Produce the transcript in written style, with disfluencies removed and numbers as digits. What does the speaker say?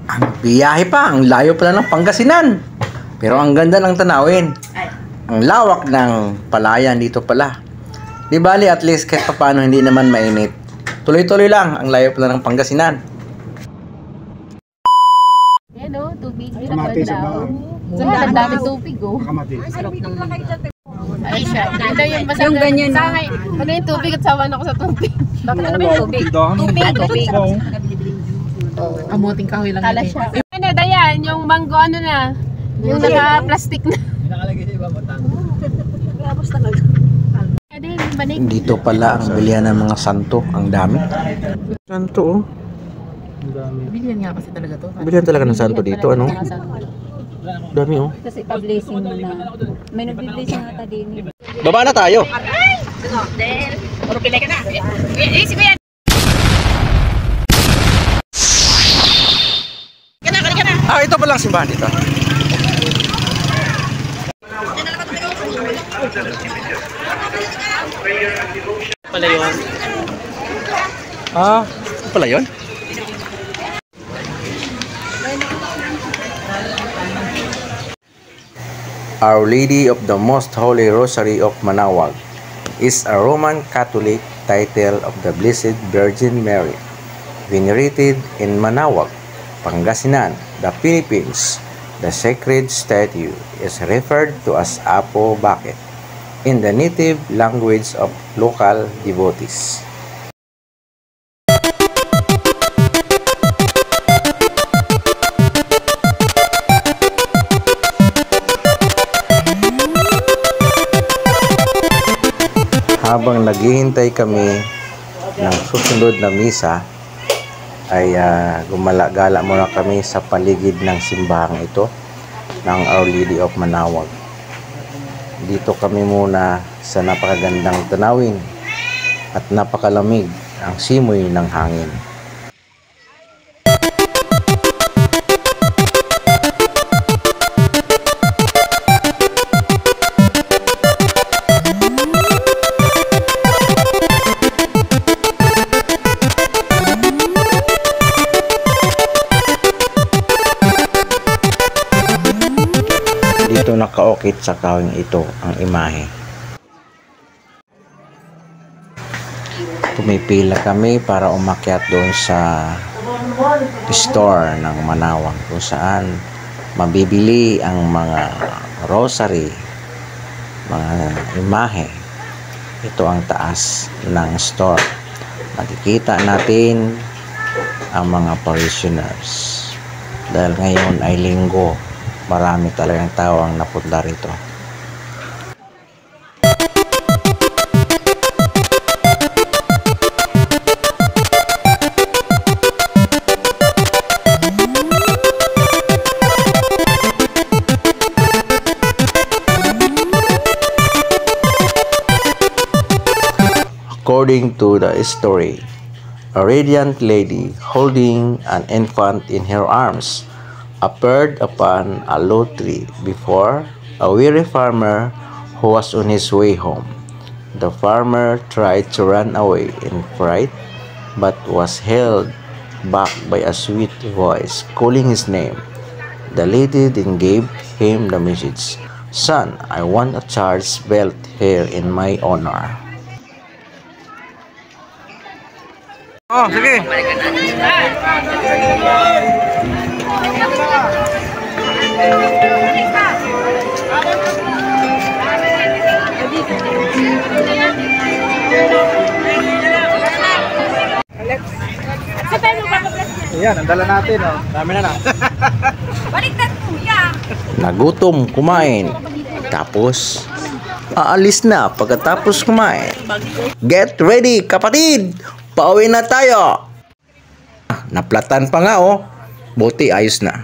Ang biyahe pa, ang layo pala ng Pangasinan. Pero ang ganda ng tanawin. Ang lawak ng palayan dito pala. Di bali, at least kahit paano hindi naman mainit. Tuloy-tuloy lang, ang layo pala ng Pangasinan. Yan o, tubig. Kamati sa bahay. Ang daming tubig o. Kamati. Ay siya. Ito yung ganyan na. Ano yung tubig at sawan ako sa tubig. Bakit ano ba yung tubig? Tubig. Amuting kahoy lang Kala siya. Ano, Dayan, yung mango ano na. Yung naka-plastic na. Nakalagay sa ibang batang. Tapos talaga. Dito pala ang bilihan ng mga santo. Ang dami. Santo oh. Bilihan nga kasi talaga to. Bilihan talaga ng santo dito. Ano? Dami oh. Kasi pa-blessing na. May nag-blessing ata din. Baba na tayo. Puro pilay ka na. Si Kuya. Ah, ito palang simbahan dito. Pala yun. Ah, ito pala yun? Our Lady of the Most Holy Rosary of Manaoag is a Roman Catholic title of the Blessed Virgin Mary, venerated in Manaoag, Pangasinan, the Philippines. The sacred statue is referred to as Apo Bakit in the native language of local devotees. Habang naghihintay kami ng susunod na misa, ay gumala-gala muna kami sa paligid ng simbahang ito ng Our Lady of Manaoag. Dito kami muna sa napakagandang tanawin at napakalamig ang simoy ng hangin. Dito nakaukit sa kawing ito ang imahe. Pumipila kami para umakyat doon sa store ng Manaoag kung saan mabibili ang mga rosary, mga imahe. Ito ang taas ng store. Makikita natin ang mga parishioners. Dahil ngayon ay linggo, marami talagang tao ang napunta rito. According to the story, a radiant lady holding an infant in her arms appeared upon a low tree before a weary farmer who was on his way home. The farmer tried to run away in fright, but was held back by a sweet voice calling his name. The lady then gave him the message, "Son, I want a child's belt here in my honor." Oh, sige. Ayan, ang dala natin, oh. Dami na na. Baliktad po, yeah. Nagutom, kumain. Tapos, aalis na pagkatapos kumain. Get ready, kapatid! Pauwi na tayo! Naplatan pa nga, oh. Buti, ayos na.